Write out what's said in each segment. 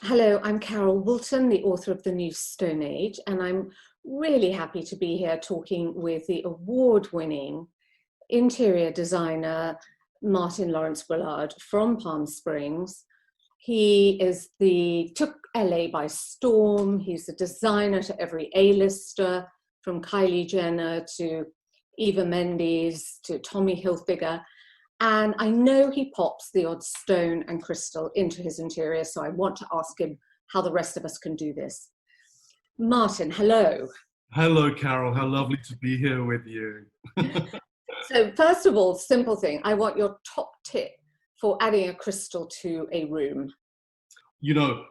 Hello, I'm Carol Woolton, the author of The New Stone Age, and I'm really happy to be here talking with the award-winning interior designer, Martyn Bullard from Palm Springs. He took LA by storm. He's the designer to every A-lister, from Kylie Jenner to Eva Mendes to Tommy Hilfiger. And I know he pops the odd stone and crystal into his interior, so I want to ask him how the rest of us can do this. Martyn, hello. Hello, Carol. How lovely to be here with you. So first of all, simple thing, I want your top tip for adding a crystal to a room. You know,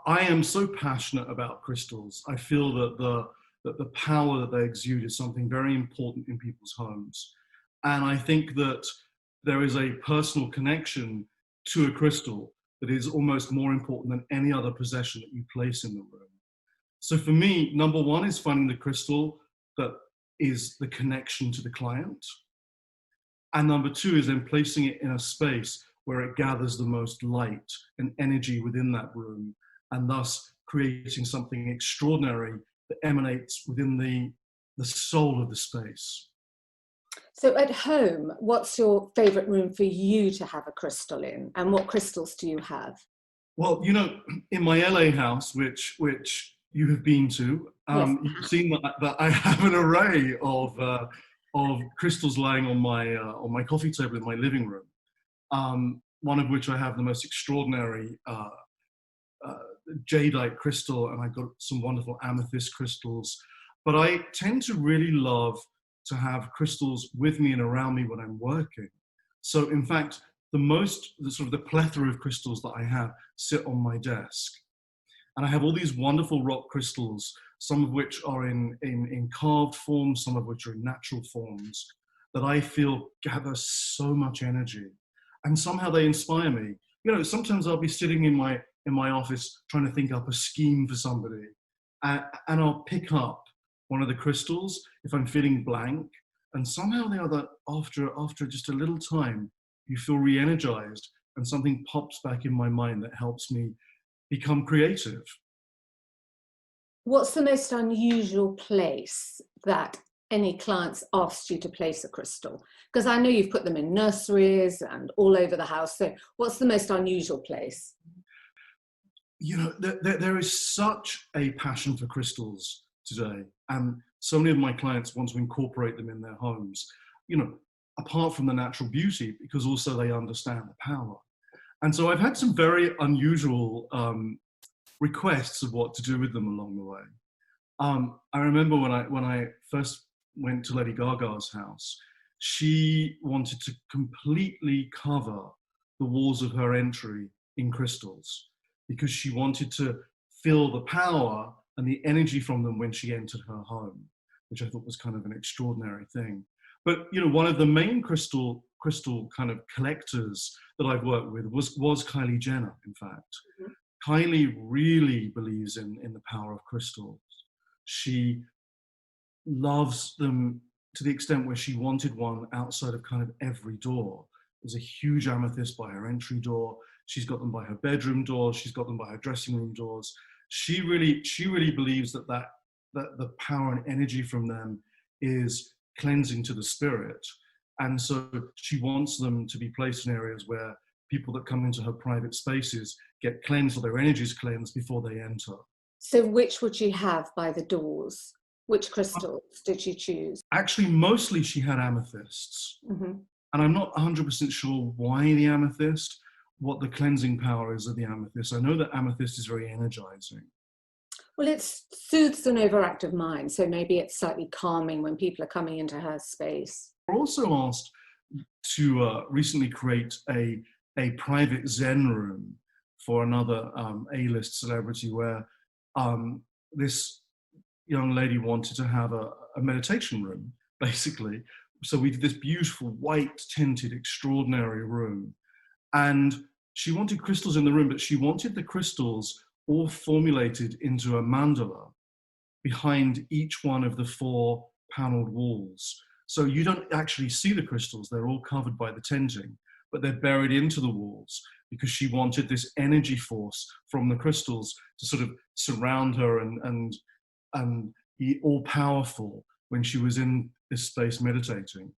I am so passionate about crystals. I feel that the power that they exude is something very important in people's homes. And I think that there is a personal connection to a crystal that is almost more important than any other possession that you place in the room. So for me, number one is finding the crystal that is the connection to the client. And number two is then placing it in a space where it gathers the most light and energy within that room, and thus creating something extraordinary that emanates within the soul of the space. So at home, what's your favorite room for you to have a crystal in, and what crystals do you have? Well, you know, in my LA house, which you have been to, Yes. you've seen that I have an array of crystals lying on my coffee table in my living room. One of which I have the most extraordinary jadeite crystal, and I've got some wonderful amethyst crystals. But I tend to really love to have crystals with me and around me when I'm working. So in fact, the plethora of crystals that I have sit on my desk. And I have all these wonderful rock crystals, some of which are in carved forms, some of which are in natural forms, that I feel gather so much energy. And somehow they inspire me. You know, sometimes I'll be sitting in my office trying to think up a scheme for somebody, and I'll pick up one of the crystals if I'm feeling blank, and somehow the other, after just a little time, you feel re-energized, and something pops back in my mind that helps me become creative. What's the most unusual place that any clients asked you to place a crystal? Because I know you've put them in nurseries and all over the house. So what's the most unusual place? You know, there is such a passion for crystals today, and so many of my clients want to incorporate them in their homes, you know, apart from the natural beauty, because also they understand the power. And so I've had some very unusual requests of what to do with them along the way. I remember when I first went to Lady Gaga's house, she wanted to completely cover the walls of her entry in crystals, because she wanted to feel the power and the energy from them when she entered her home, which I thought was kind of an extraordinary thing. But you know, one of the main crystal kind of collectors that I've worked with was Kylie Jenner, in fact. Mm-hmm. Kylie really believes in the power of crystals. She loves them to the extent where she wanted one outside of kind of every door. There's a huge amethyst by her entry door. She's got them by her bedroom door. She's got them by her dressing room doors. She really believes that the power and energy from them is cleansing to the spirit. And so she wants them to be placed in areas where people that come into her private spaces get cleansed, or their energies cleansed before they enter. So which would you have by the doors? Which crystals did you choose? Actually, mostly she had amethysts. Mm-hmm. And I'm not 100% sure why the amethyst, what the cleansing power is of the amethyst. I know that amethyst is very energizing. Well, it soothes an overactive mind, so maybe it's slightly calming when people are coming into her space. We're also asked to recently create a private Zen room for another A-list celebrity, where this young lady wanted to have a meditation room, basically. So we did this beautiful white tinted extraordinary room, and she wanted crystals in the room, but she wanted the crystals all formulated into a mandala behind each one of the 4 paneled walls. So you don't actually see the crystals, they're all covered by the tinting, but they're buried into the walls. because she wanted this energy force from the crystals to sort of surround her and be all powerful when she was in this space meditating.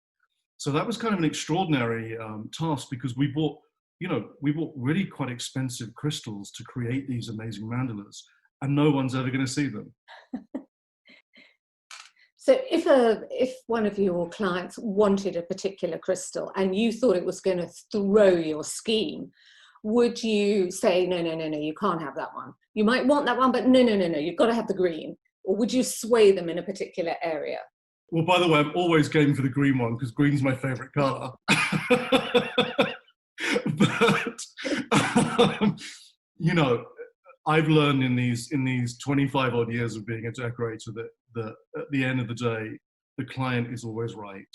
So that was kind of an extraordinary task, because we bought really quite expensive crystals to create these amazing mandalas, and no one's ever going to see them. So if one of your clients wanted a particular crystal and you thought it was going to throw your scheme, would you say, no, you can't have that one? You might want that one, but no, you've got to have the green. Or would you sway them in a particular area? Well, by the way, I'm always going for the green one, because green's my favorite color. But, I've learned in these 25 odd years of being a decorator that at the end of the day, the client is always right,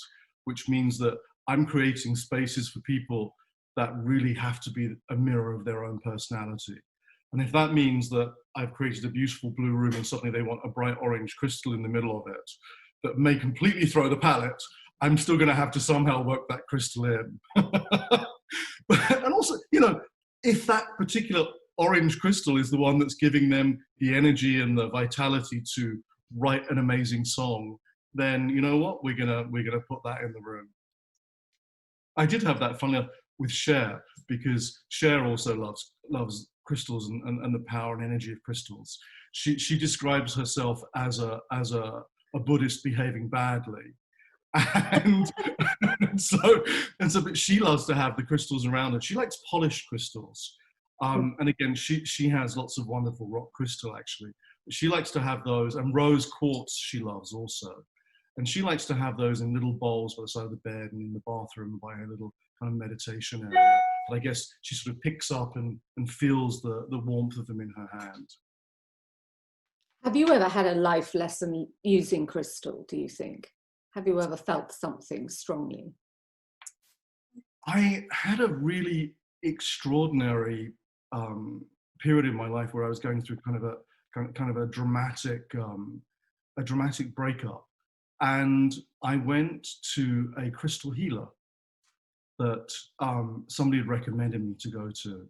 which means that I'm creating spaces for people that really have to be a mirror of their own personality. And if that means that I've created a beautiful blue room and suddenly they want a bright orange crystal in the middle of it that may completely throw the palette, I'm still going to have to somehow work that crystal in. And also, if that particular orange crystal is the one that's giving them the energy and the vitality to write an amazing song, then you know what, we're gonna put that in the room. I did have that fun with Cher, because Cher also loves crystals and the power and energy of crystals. She describes herself as a Buddhist behaving badly. And but she loves to have the crystals around her. She likes polished crystals. And again, she has lots of wonderful rock crystal, actually. But she likes to have those, and rose quartz she loves also. And she likes to have those in little bowls by the side of the bed and in the bathroom by a little kind of meditation area. But I guess she sort of picks up and feels the warmth of them in her hand. Have you ever had a life lesson using crystal, do you think? Have you ever felt something strongly? I had a really extraordinary period in my life where I was going through kind of a dramatic breakup, and I went to a crystal healer that somebody had recommended me to go to,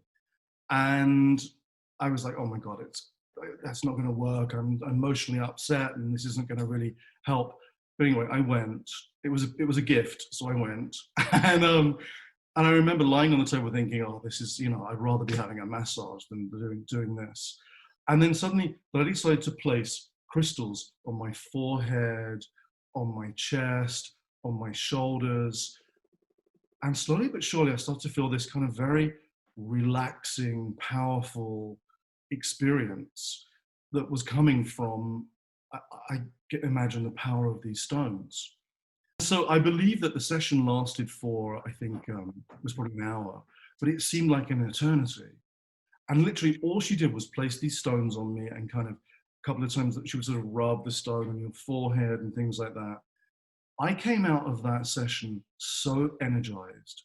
and I was like, oh my god, that's not going to work. I'm emotionally upset, and this isn't going to really help. But anyway, I went. It was a gift, so I went, and I remember lying on the table thinking, oh, this is, I'd rather be having a massage than doing this. And then suddenly, I decided to place crystals on my forehead, on my chest, on my shoulders. And slowly but surely, I started to feel this kind of very relaxing, powerful experience that was coming from, I imagine, the power of these stones. So I believe that the session lasted for, I think, it was probably an hour, but it seemed like an eternity. And literally all she did was place these stones on me, and kind of a couple of times that she would sort of rub the stone on your forehead and things like that. I came out of that session so energized,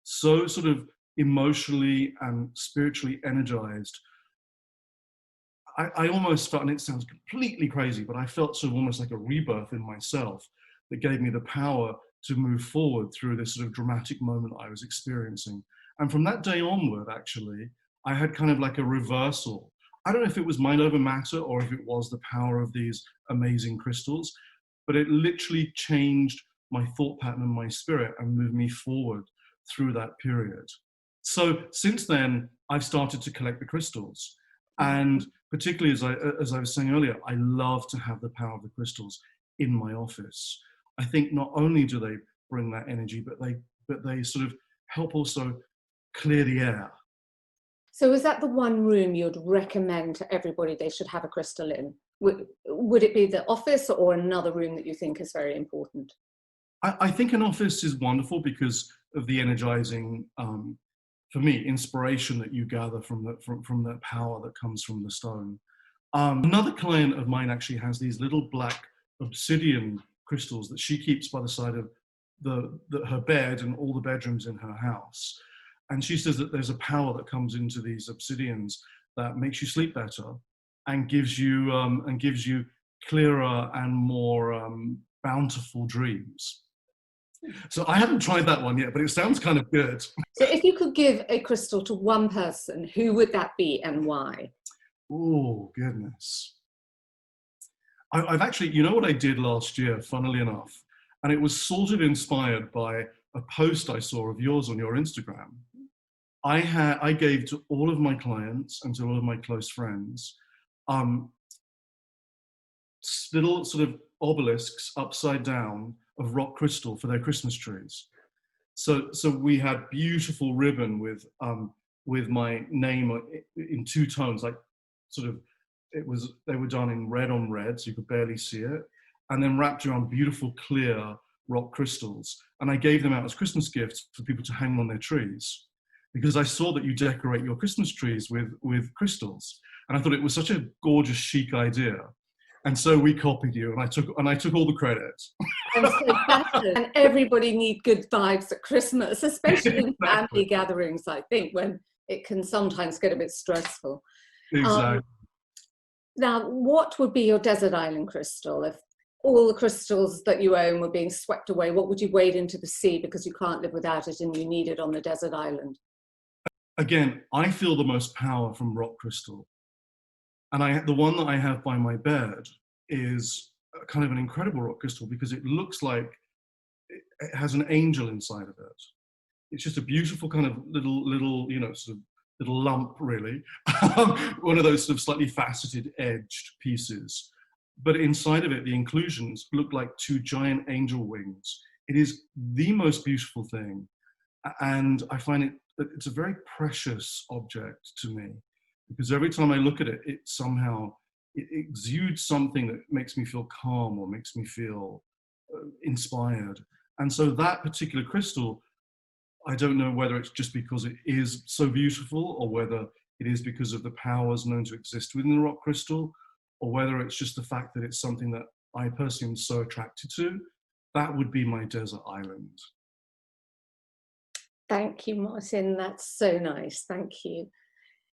so sort of emotionally and spiritually energized. I almost felt, and it sounds completely crazy, but I felt sort of almost like a rebirth in myself that gave me the power to move forward through this sort of dramatic moment I was experiencing. And from that day onward, actually, I had kind of like a reversal. I don't know if it was mind over matter or if it was the power of these amazing crystals, but it literally changed my thought pattern and my spirit and moved me forward through that period. So since then, I've started to collect the crystals. And particularly, as I was saying earlier, I love to have the power of the crystals in my office. I think not only do they bring that energy, but they sort of help also clear the air. So is that the one room you'd recommend to everybody they should have a crystal in? Would it be the office or another room that you think is very important? I think an office is wonderful because of the energizing, for me, inspiration that you gather from the power that comes from the stone. Another client of mine actually has these little black obsidian crystals that she keeps by the side of her bed and all the bedrooms in her house. And she says that there's a power that comes into these obsidians that makes you sleep better and gives you clearer and more bountiful dreams. So I haven't tried that one yet, but it sounds kind of good. So if you could give a crystal to one person, who would that be and why? Oh, goodness. I've actually, you know what I did last year, funnily enough, and it was sort of inspired by a post I saw of yours on your Instagram. I gave to all of my clients and to all of my close friends um, little sort of obelisks upside down of rock crystal for their Christmas trees. So we had beautiful ribbon with my name in two tones, like sort of they were done in red on red, so you could barely see it, and then wrapped around beautiful clear rock crystals. And I gave them out as Christmas gifts for people to hang on their trees, because I saw that you decorate your Christmas trees with crystals, and I thought it was such a gorgeous, chic idea. And so we copied you, and I took all the credit. And so flattered. And everybody needs good vibes at Christmas, especially in family gatherings, I think, when it can sometimes get a bit stressful. Exactly. Now, what would be your desert island crystal? If all the crystals that you own were being swept away, what would you wade into the sea because you can't live without it and you need it on the desert island? Again, I feel the most power from rock crystal. And the one that I have by my bed is kind of an incredible rock crystal because it looks like it has an angel inside of it. It's just a beautiful kind of little, you know, sort of little lump, really. One of those sort of slightly faceted, edged pieces. But inside of it, the inclusions look like two giant angel wings. It is the most beautiful thing. And I find it's a very precious object to me, because every time I look at it, it exudes something that makes me feel calm or makes me feel inspired. And so that particular crystal, I don't know whether it's just because it is so beautiful or whether it is because of the powers known to exist within the rock crystal, or whether it's just the fact that it's something that I personally am so attracted to. That would be my desert island. Thank you, Martyn. That's so nice. Thank you.